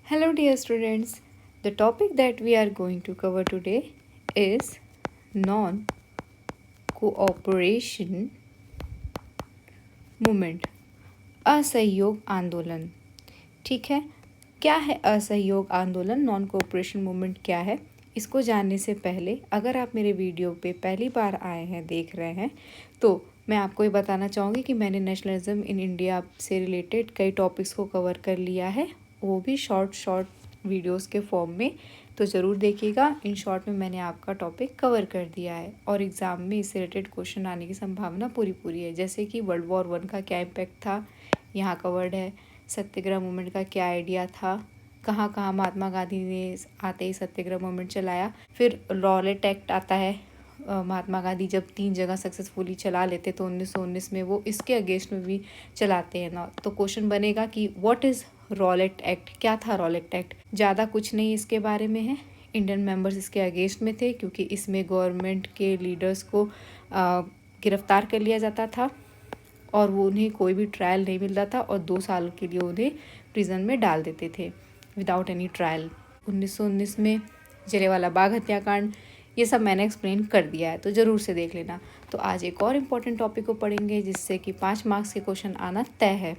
Hello, dear students. The topic that we are going to cover today is non cooperation movement, असहयोग आंदोलन. ठीक है, क्या है असहयोग आंदोलन? नॉन कोऑपरेशन मूवमेंट क्या है? इसको जानने से पहले अगर आप मेरे वीडियो पे पहली बार आए हैं, देख रहे हैं, तो मैं आपको ये बताना चाहूँगी कि मैंने नेशनलिज्म इन इंडिया से रिलेटेड कई टॉपिक्स को कवर कर लिया है, वो भी शॉर्ट वीडियोस के फॉर्म में. तो ज़रूर देखिएगा. इन शॉर्ट में मैंने आपका टॉपिक कवर कर दिया है और एग्ज़ाम में इससे रिलेटेड क्वेश्चन आने की संभावना पूरी है. जैसे कि वर्ल्ड वॉर 1 का क्या इम्पैक्ट था, यहाँ कवर्ड है. सत्याग्रह मूवमेंट का क्या आइडिया था, कहाँ कहाँ महात्मा गांधी ने आते ही सत्याग्रह मूवमेंट चलाया. फिर रॉलेट एक्ट आता है. महात्मा गांधी जब 3 जगह सक्सेसफुली चला लेते तो 1919 में वो इसके अगेंस्ट में भी चलाते हैं ना. तो क्वेश्चन बनेगा कि व्हाट इज़ रॉलेट एक्ट? क्या था रॉलेट एक्ट? ज़्यादा कुछ नहीं इसके बारे में है. इंडियन मेंबर्स इसके अगेंस्ट में थे क्योंकि इसमें गवर्नमेंट के लीडर्स को गिरफ्तार कर लिया जाता था और वो उन्हें कोई भी ट्रायल नहीं मिलता था और 2 साल के लिए उन्हें प्रिजन में डाल देते थे विदाउट एनी ट्रायल. 1919 में जलियांवाला बाग हत्याकांड, ये सब मैंने एक्सप्लेन कर दिया है, तो ज़रूर से देख लेना. तो आज एक और इम्पॉर्टेंट टॉपिक को पढ़ेंगे जिससे कि 5 मार्क्स के क्वेश्चन आना तय है.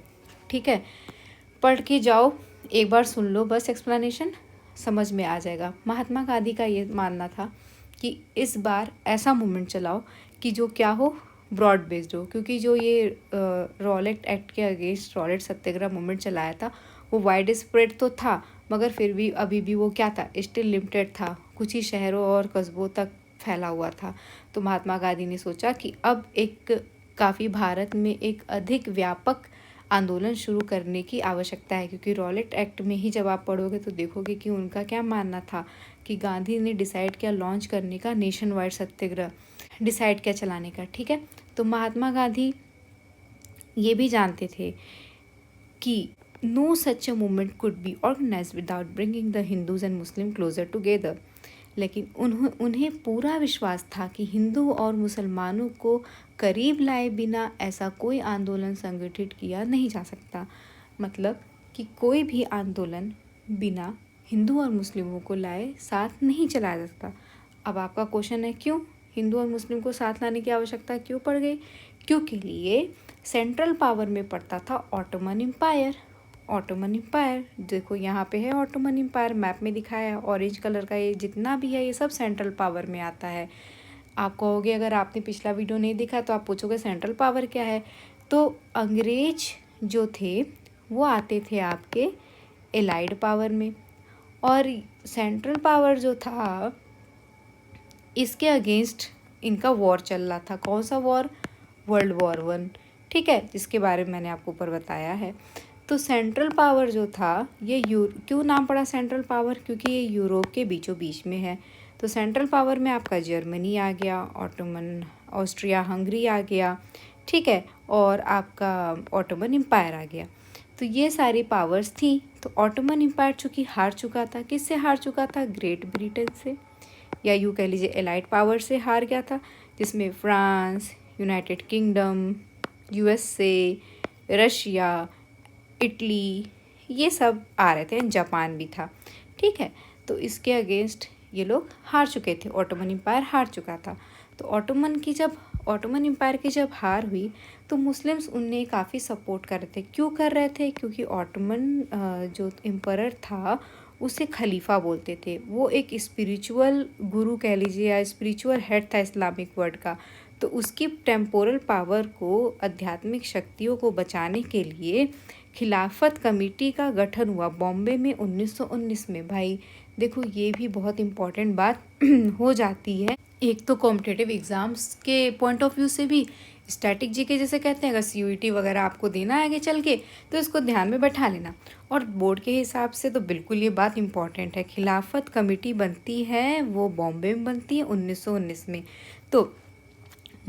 ठीक है, पढ़ के जाओ, एक बार सुन लो, बस एक्सप्लेनेशन समझ में आ जाएगा. महात्मा गांधी का ये मानना था कि इस बार ऐसा मूवमेंट चलाओ कि जो क्या हो, ब्रॉड बेस्ड हो. क्योंकि जो ये रॉलेट एक्ट के अगेंस्ट रॉलेट सत्याग्रह मूवमेंट चलाया था वो वाइड स्प्रेड तो था, मगर फिर भी अभी भी वो क्या था, स्टिल लिमिटेड था. कुछ ही शहरों और कस्बों तक फैला हुआ था. तो महात्मा गांधी ने सोचा कि अब एक काफ़ी भारत में एक अधिक व्यापक आंदोलन शुरू करने की आवश्यकता है. क्योंकि रॉलेट एक्ट में ही जब आप पढ़ोगे तो देखोगे कि उनका क्या मानना था कि गांधी ने डिसाइड किया लॉन्च करने का नेशन वाइड सत्याग्रह, डिसाइड किया चलाने का. ठीक है, तो महात्मा गांधी ये भी जानते थे कि no such a movement could be organise without bringing the Hindus and Muslim closer together. लेकिन उन्हें पूरा विश्वास था कि हिंदू और मुसलमानों को करीब लाए बिना ऐसा कोई आंदोलन संगठित किया नहीं जा सकता. मतलब कि कोई भी आंदोलन बिना हिंदू और मुस्लिमों को लाए साथ नहीं चलाया जा सकता. अब आपका क्वेश्चन है क्यों हिंदू और मुस्लिम को साथ लाने की आवश्यकता क्यों पड़ गई? क्योंकि लिए सेंट्रल पावर में पड़ता था ऑटोमन एम्पायर. ऑटोमन एम्पायर देखो यहाँ पे है, ऑटोमन एम्पायर मैप में दिखाया है ऑरेंज कलर का. ये जितना भी है ये सब सेंट्रल पावर में आता है. आप कहोगे, अगर आपने पिछला वीडियो नहीं देखा तो आप पूछोगे सेंट्रल पावर क्या है. तो अंग्रेज जो थे वो आते थे आपके एलाइड पावर में, और सेंट्रल पावर जो था इसके अगेंस्ट इनका वॉर चल रहा था. कौन सा वॉर? World war 1. ठीक है, जिसके बारे में मैंने आपको ऊपर बताया है. तो सेंट्रल पावर जो था ये क्यों नाम पड़ा सेंट्रल पावर? क्योंकि ये यूरोप के बीचों बीच में है. तो सेंट्रल पावर में आपका जर्मनी आ गया, ऑटोमन ऑस्ट्रिया हंगरी आ गया. ठीक है, और आपका ऑटोमन एम्पायर आ गया. तो ये सारी पावर्स थी. तो ऑटोमन एम्पायर चूँकि हार चुका था, किससे हार चुका था? ग्रेट ब्रिटेन से, या यूँ कह लीजिए एलाइड पावर से हार गया था, जिसमें France, United kingdom, USA, Russia, Italy, ये सब आ रहे थे. जापान भी था. ठीक है, तो इसके अगेंस्ट ये लोग हार चुके थे. ऑटोमन एम्पायर हार चुका था. तो ऑटोमन एम्पायर की जब हार हुई तो मुस्लिम्स उन्हें काफ़ी सपोर्ट कर रहे थे. क्यों कर रहे थे? क्योंकि ऑटोमन जो एम्पायर था उसे खलीफा बोलते थे. वो एक स्पिरिचुअल गुरु कह लीजिए या स्पिरिचुअल हेड था इस्लामिक वर्ल्ड का. तो उसकी टेम्पोरल पावर को, आध्यात्मिक शक्तियों को बचाने के लिए खिलाफत कमेटी का गठन हुआ बॉम्बे में 1919 में. भाई देखो, ये भी बहुत इम्पॉर्टेंट बात हो जाती है. एक तो कॉम्पिटिटिव एग्ज़ाम्स के पॉइंट ऑफ व्यू से भी, स्टैटिक जीके जैसे कहते हैं, अगर सीयूईटी वगैरह आपको देना है आगे चल के तो इसको ध्यान में बैठा लेना. और बोर्ड के हिसाब से तो बिल्कुल ये बात इम्पॉर्टेंट है. खिलाफत कमेटी बनती है वो बॉम्बे में बनती है 1919 में. तो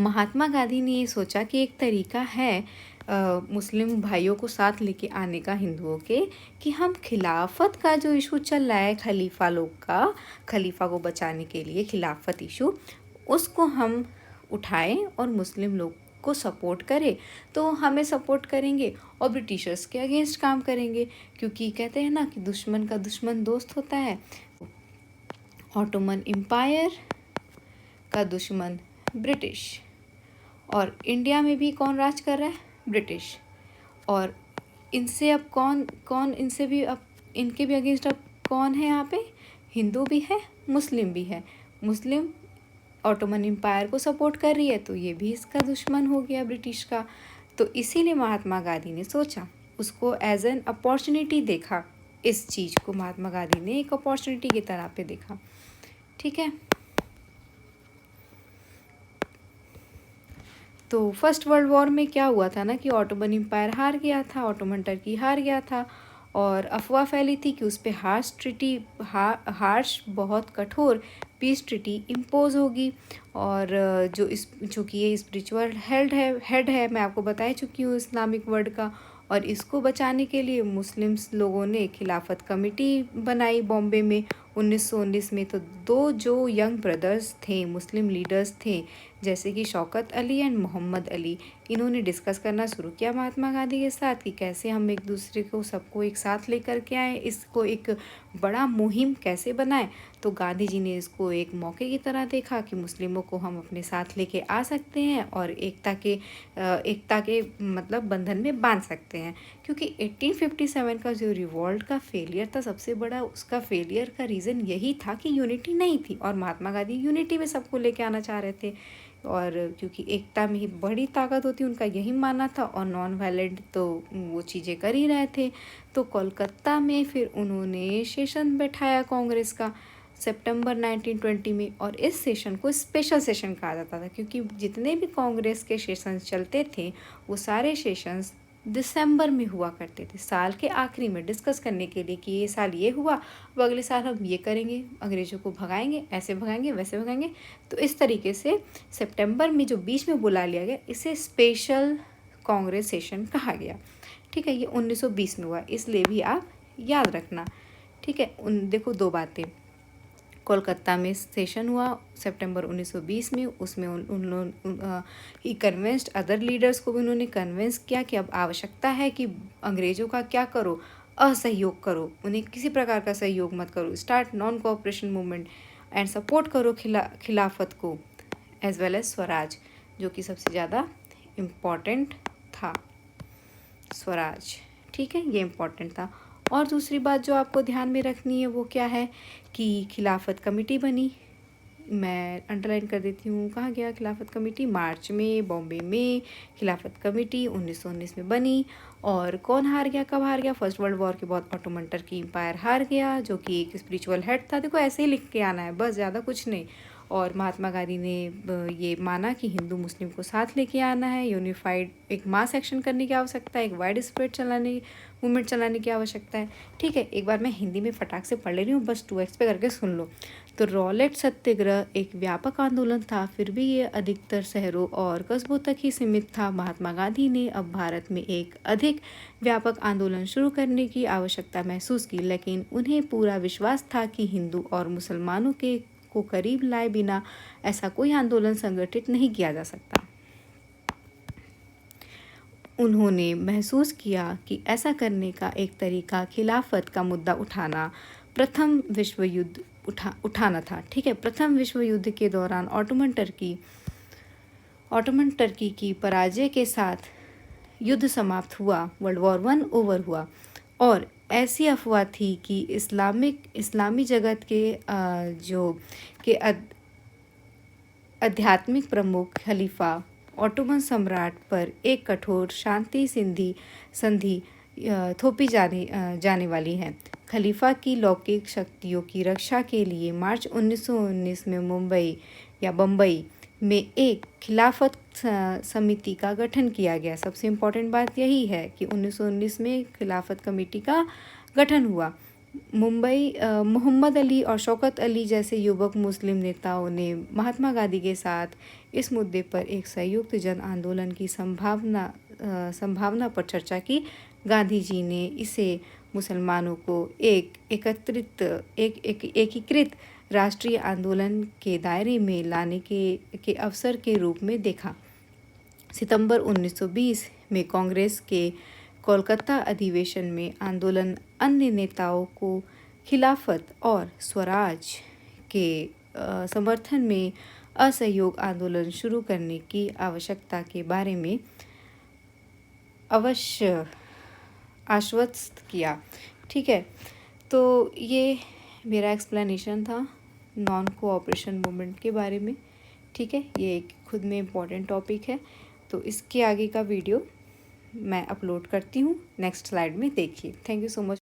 महात्मा गांधी ने ये सोचा कि एक तरीका है मुस्लिम भाइयों को साथ लेके आने का हिंदुओं के, कि हम खिलाफत का जो इशू चल रहा है खलीफा लोग का, खलीफा को बचाने के लिए खिलाफत इशू, उसको हम उठाएं और मुस्लिम लोग को सपोर्ट करे तो हमें सपोर्ट करेंगे और ब्रिटिशर्स के अगेंस्ट काम करेंगे, क्योंकि कहते हैं ना कि दुश्मन का दुश्मन दोस्त होता है। ऑटोमन एम्पायर का दुश्मन ब्रिटिश, और इंडिया में भी कौन राज कर रहा है? ब्रिटिश। और इनसे अब कौन कौन इनसे भी अब इनके भी अगेंस्ट अब कौन है यहाँ पे? हिंदू भी है, मुस्लिम भी है। मुस्लिम ऑटोमन एम्पायर को सपोर्ट कर रही है तो ये भी इसका दुश्मन हो गया ब्रिटिश का। तो इसीलिए महात्मा गांधी ने सोचा, उसको एज एन अपॉर्चुनिटी देखा, इस चीज़ को महात्मा गांधी ने एक अपॉर्चुनिटी की तरह पे देखा। ठीक है, तो फर्स्ट वर्ल्ड वॉर में क्या हुआ था ना कि ऑटोमन एम्पायर हार गया था, ऑटोमन टर्की हार गया था, और अफवाह फैली थी कि उस पर हार्श बहुत कठोर पीस ट्रिटी इम्पोज होगी। और जो कि ये स्पिरिचुअल हेड है, मैं आपको बता चुकी हूँ इस्लामिक वर्ल्ड का। और इसको बचाने के लिए मुस्लिम्स लोगों ने खिलाफत कमेटी बनाई बॉम्बे में 1919 में। तो दो जो यंग ब्रदर्स थे, मुस्लिम लीडर्स थे, जैसे कि शौकत अली एंड मोहम्मद अली, इन्होंने डिस्कस करना शुरू किया महात्मा गांधी के साथ कि कैसे हम एक दूसरे को सबको एक साथ लेकर के आए, इसको एक बड़ा मुहिम कैसे बनाएं। तो गांधी जी ने इसको एक मौके की तरह देखा कि मुस्लिमों को हम अपने साथ लेके आ सकते हैं और एकता के मतलब बंधन में बांध सकते हैं। क्योंकि 1857 का जो रिवॉल्ट का फेलियर था, सबसे बड़ा उसका फेलियर का रीज़न यही था कि यूनिटी नहीं थी, और महात्मा गांधी यूनिटी में सबको लेके आना चाह रहे थे। और क्योंकि एकता में ही बड़ी ताकत होती, उनका यही मानना था, और नॉन वायलेंट तो वो चीज़ें कर ही रहे थे। तो कोलकाता में फिर उन्होंने सेशन बैठाया कांग्रेस का सितंबर 1920 में, और इस सेशन को स्पेशल सेशन कहा जाता था, क्योंकि जितने भी कांग्रेस के सेशंस चलते थे वो सारे सेशंस दिसंबर में हुआ करते थे, साल के आखिरी में, डिस्कस करने के लिए कि ये साल ये हुआ, अब अगले साल हम ये करेंगे, अंग्रेज़ों को भगाएंगे, ऐसे भगाएंगे, वैसे भगाएंगे। तो इस तरीके से सितंबर में जो बीच में बुला लिया गया, इसे स्पेशल कांग्रेस सेशन कहा गया। ठीक है, ये 1920 में हुआ, इसलिए भी आप याद रखना। ठीक है, देखो दो बातें, कोलकाता में सेशन हुआ सितंबर 1920 में, उसमें ही कन्विंस्ड अदर लीडर्स को भी उन्होंने कन्विंस किया कि अब आवश्यकता है कि अंग्रेज़ों का क्या करो, असहयोग करो, उन्हें किसी प्रकार का सहयोग मत करो, start non cooperation movement and support करो खिलाफत को एज वेल एज स्वराज, जो कि सबसे ज़्यादा इम्पॉर्टेंट था, स्वराज। ठीक है, ये इम्पॉर्टेंट था। और दूसरी बात जो आपको ध्यान में रखनी है वो क्या है कि खिलाफत कमेटी बनी, मैं अंडरलाइन कर देती हूँ, कहाँ गया खिलाफत कमेटी, मार्च में बॉम्बे में खिलाफत कमेटी 1919 में बनी। और कौन हार गया, कब हार गया? फर्स्ट वर्ल्ड वॉर के बाद ऑटोमन टर्की एम्पायर हार गया, जो कि एक स्पिरिचुअल हेड था। देखो ऐसे ही लिख के आना है बस, ज़्यादा कुछ नहीं। और महात्मा गांधी ने ये माना कि हिंदू मुस्लिम को साथ लेके आना है, यूनिफाइड एक मास एक्शन करने की आवश्यकता है, एक वाइड स्प्रेड मूवमेंट चलाने की आवश्यकता है। ठीक है, एक बार मैं हिंदी में फटाक से पढ़ ले रही हूँ, बस 2x पे करके सुन लो। तो रॉलेट सत्याग्रह एक व्यापक आंदोलन था, फिर भी ये अधिकतर शहरों और कस्बों तक ही सीमित था। महात्मा गांधी ने अब भारत में एक अधिक व्यापक आंदोलन शुरू करने की आवश्यकता महसूस की, लेकिन उन्हें पूरा विश्वास था कि हिंदू और मुसलमानों को करीब लाए बिना ऐसा कोई आंदोलन संगठित नहीं किया जा सकता। उन्होंने महसूस किया कि ऐसा करने का एक तरीका खिलाफत का मुद्दा प्रथम विश्व युद्ध उठाना था। ठीक है, प्रथम विश्व युद्ध के दौरान ऑटोमन टर्की की पराजय के साथ युद्ध समाप्त हुआ, वर्ल्ड वॉर 1 ओवर हुआ। और ऐसी अफवाह थी कि इस्लामी जगत के आध्यात्मिक प्रमुख खलीफा ऑटोमन सम्राट पर एक कठोर शांति संधि थोपी जाने वाली है। खलीफा की लौकिक शक्तियों की रक्षा के लिए मार्च 1919 में बम्बई में एक खिलाफत समिति का गठन किया गया। सबसे इम्पोर्टेंट बात यही है कि 1919 में खिलाफत कमेटी का गठन हुआ। मोहम्मद अली और शौकत अली जैसे युवक मुस्लिम नेताओं ने महात्मा गांधी के साथ इस मुद्दे पर एक संयुक्त जन आंदोलन की संभावना पर चर्चा की। गांधी जी ने इसे मुसलमानों को एकीकृत राष्ट्रीय आंदोलन के दायरे में लाने के अवसर के रूप में देखा। सितंबर 1920 में कांग्रेस के कोलकाता अधिवेशन में आंदोलन अन्य नेताओं को खिलाफत और स्वराज के समर्थन में असहयोग आंदोलन शुरू करने की आवश्यकता के बारे में अवश्य आश्वस्त किया। ठीक है, तो ये मेरा एक्सप्लेनेशन था नॉन कोऑपरेशन मूवमेंट के बारे में। ठीक है, ये एक खुद में इम्पॉर्टेंट टॉपिक है, तो इसके आगे का वीडियो मैं अपलोड करती हूँ, नेक्स्ट स्लाइड में देखिए। Thank you so much.